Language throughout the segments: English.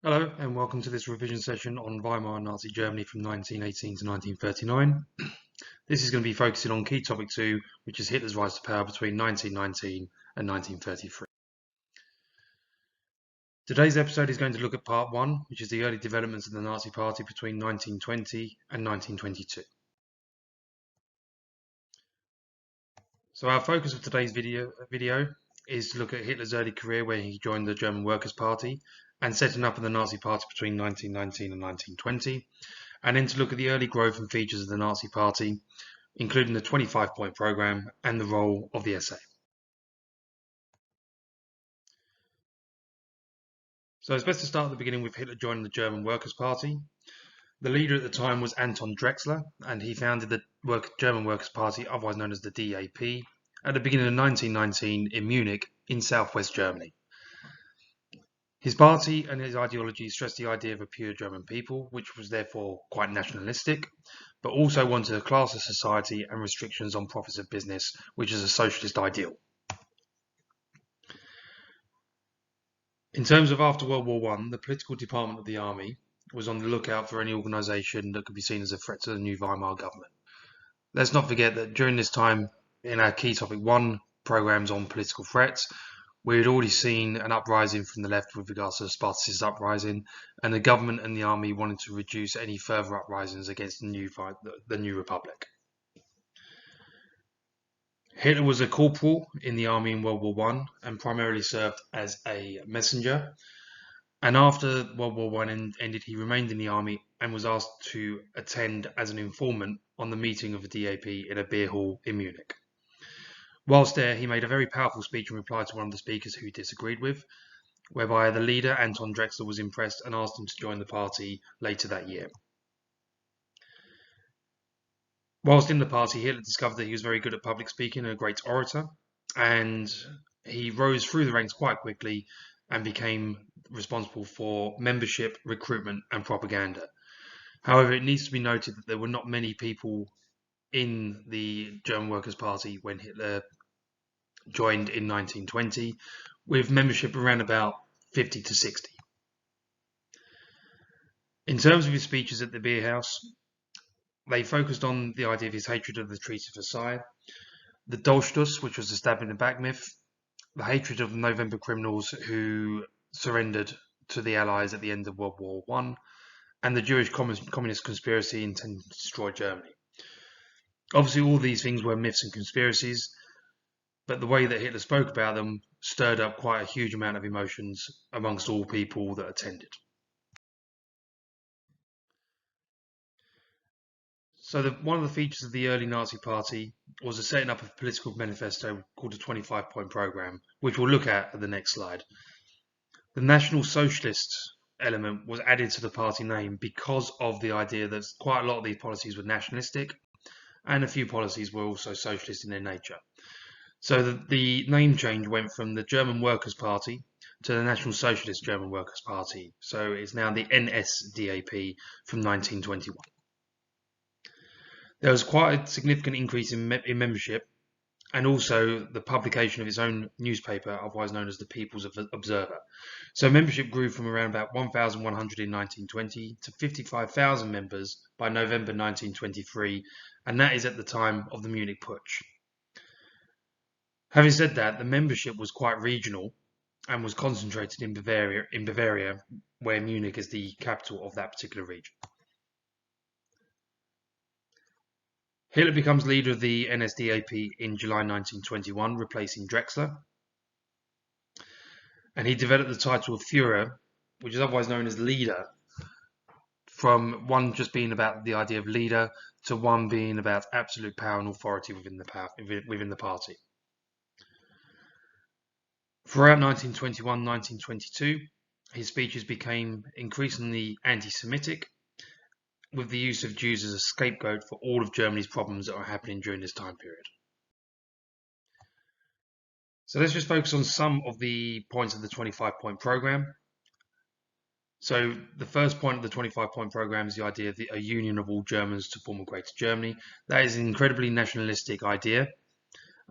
Hello and welcome to this revision session on Weimar and Nazi Germany from 1918 to 1939. This is going to be focusing on key topic 2, which is Hitler's rise to power between 1919 and 1933. Today's episode is going to look at part 1, which is the early developments of the Nazi Party between 1920 and 1922. So our focus of today's video is to look at Hitler's early career where he joined the German Workers' Party and setting up in the Nazi Party between 1919 and 1920. And then to look at the early growth and features of the Nazi Party, including the 25-point programme and the role of the SA. So it's best to start at the beginning with Hitler joining the German Workers' Party. The leader at the time was Anton Drexler, and he founded the German Workers' Party, otherwise known as the DAP, at the beginning of 1919 in Munich, in southwest Germany. His party and his ideology stressed the idea of a pure German people, which was therefore quite nationalistic, but also wanted a class of society and restrictions on profits of business, which is a socialist ideal. In terms of after World War I, the political department of the army was on the lookout for any organisation that could be seen as a threat to the new Weimar government. Let's not forget that during this time, in our key topic 1 programmes on political threats, we had already seen an uprising from the left with regards to the Spartacist uprising, and the government and the army wanted to reduce any further uprisings against the new republic. Hitler was a corporal in the army in World War I and primarily served as a messenger. And after World War I ended, he remained in the army and was asked to attend as an informant on the meeting of the DAP in a beer hall in Munich. Whilst there, he made a very powerful speech in reply to one of the speakers who he disagreed with, whereby the leader, Anton Drexler, was impressed and asked him to join the party later that year. Whilst in the party, Hitler discovered that he was very good at public speaking and a great orator, and he rose through the ranks quite quickly and became responsible for membership, recruitment, and propaganda. However, it needs to be noted that there were not many people in the German Workers' Party when Hitler joined in 1920, with membership around about 50 to 60. In terms of his speeches at the beer house, they focused on the idea of his hatred of the Treaty of Versailles, the Dolchstoß, which was the stab in the back myth, the hatred of the November criminals who surrendered to the Allies at the end of World War I, and the Jewish communist conspiracy intending to destroy Germany. Obviously, all these things were myths and conspiracies, but the way that Hitler spoke about them stirred up quite a huge amount of emotions amongst all people that attended. So one of the features of the early Nazi Party was the setting up of a political manifesto called the 25-point programme, which we'll look at the next slide. The National Socialist element was added to the party name because of the idea that quite a lot of these policies were nationalistic and a few policies were also socialist in their nature. So the name change went from the German Workers' Party to the National Socialist German Workers' Party. So it's now the NSDAP from 1921. There was quite a significant increase in membership, and also the publication of its own newspaper, otherwise known as the People's Observer. So membership grew from around about 1,100 in 1920 to 55,000 members by November 1923, and that is at the time of the Munich Putsch. Having said that, the membership was quite regional and was concentrated in Bavaria, where Munich is the capital of that particular region. Hitler becomes leader of the NSDAP in July 1921, replacing Drexler. And he developed the title of Führer, which is otherwise known as leader, from one just being about the idea of leader to one being about absolute power and authority within the party. Throughout 1921-1922, his speeches became increasingly anti-Semitic, with the use of Jews as a scapegoat for all of Germany's problems that are happening during this time period. So let's just focus on some of the points of the 25-point programme. So the first point of the 25-point programme is the idea of a union of all Germans to form a greater Germany. That is an incredibly nationalistic idea,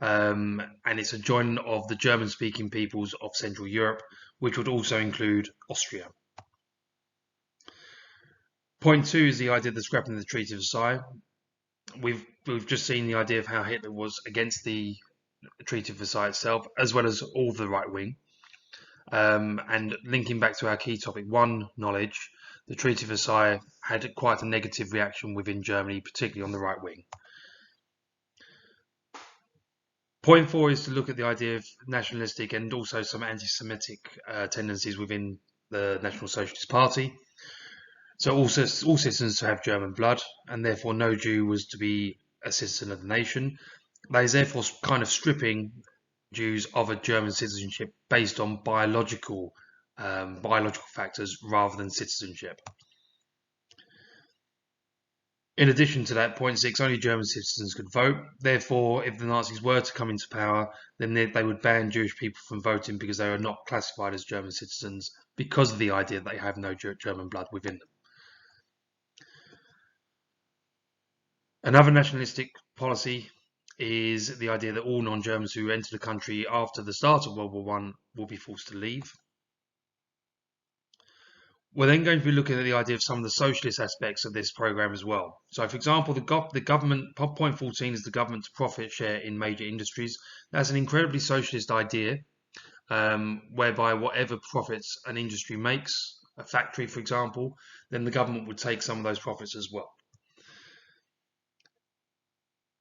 and it's a joining of the German-speaking peoples of Central Europe, which would also include Austria. Point 2 is the idea of the scrapping of the Treaty of Versailles. We've just seen the idea of how Hitler was against the Treaty of Versailles itself, as well as all the right wing. And linking back to our key topic 1, knowledge, the Treaty of Versailles had quite a negative reaction within Germany, particularly on the right wing. Point 4 is to look at the idea of nationalistic and also some anti-Semitic tendencies within the National Socialist Party. So all citizens to have German blood, and therefore no Jew was to be a citizen of the nation. That is therefore kind of stripping Jews of a German citizenship based on biological factors rather than citizenship. In addition to that, point 6, only German citizens could vote. Therefore, if the Nazis were to come into power, then they would ban Jewish people from voting because they are not classified as German citizens because of the idea that they have no German blood within them. Another nationalistic policy is the idea that all non-Germans who enter the country after the start of World War I will be forced to leave. We're then going to be looking at the idea of some of the socialist aspects of this program as well. So, for example, the government, point 14 is the government's profit share in major industries. That's an incredibly socialist idea, whereby whatever profits an industry makes, a factory, for example, then the government would take some of those profits as well.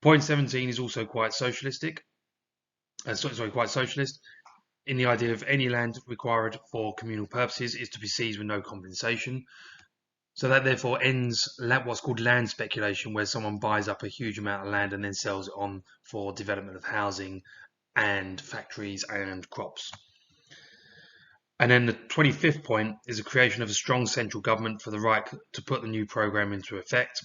Point 17 is also quite socialistic. Quite socialist, in the idea of any land required for communal purposes is to be seized with no compensation. So that therefore ends what's called land speculation, where someone buys up a huge amount of land and then sells it on for development of housing and factories and crops. And then the 25th point is the creation of a strong central government for the right to put the new program into effect.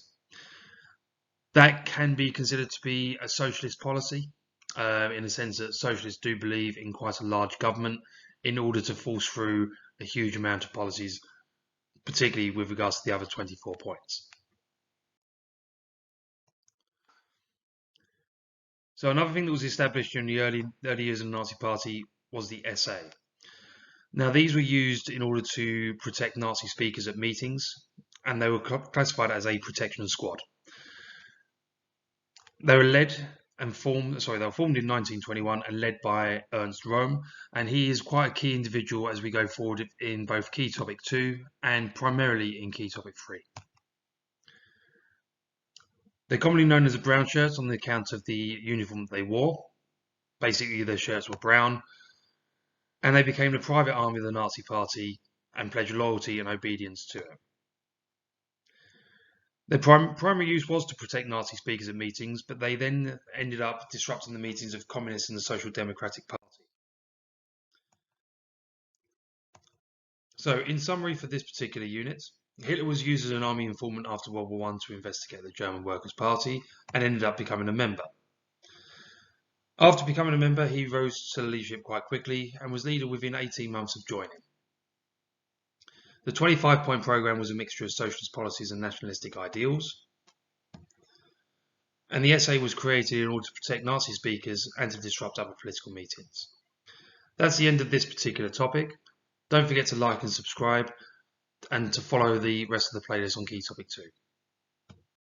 That can be considered to be a socialist policy, in the sense that socialists do believe in quite a large government in order to force through a huge amount of policies, particularly with regards to the other 24 points. So another thing that was established during the early years of the Nazi Party was the SA. Now these were used in order to protect Nazi speakers at meetings, and they were classified as a protection squad. They were formed in 1921 and led by Ernst Röhm, and he is quite a key individual as we go forward in both key topic 2 and primarily in key topic 3. They're commonly known as the brown shirts on the account of the uniform that they wore. Basically, their shirts were brown, and they became the private army of the Nazi Party and pledged loyalty and obedience to it. Their primary use was to protect Nazi speakers at meetings, but they then ended up disrupting the meetings of communists and the Social Democratic Party. So, in summary for this particular unit, Hitler was used as an army informant after World War I to investigate the German Workers' Party and ended up becoming a member. After becoming a member, he rose to leadership quite quickly and was leader within 18 months of joining. The 25-point program was a mixture of socialist policies and nationalistic ideals. And the SA was created in order to protect Nazi speakers and to disrupt other political meetings. That's the end of this particular topic. Don't forget to like and subscribe and to follow the rest of the playlist on Key Topic 2.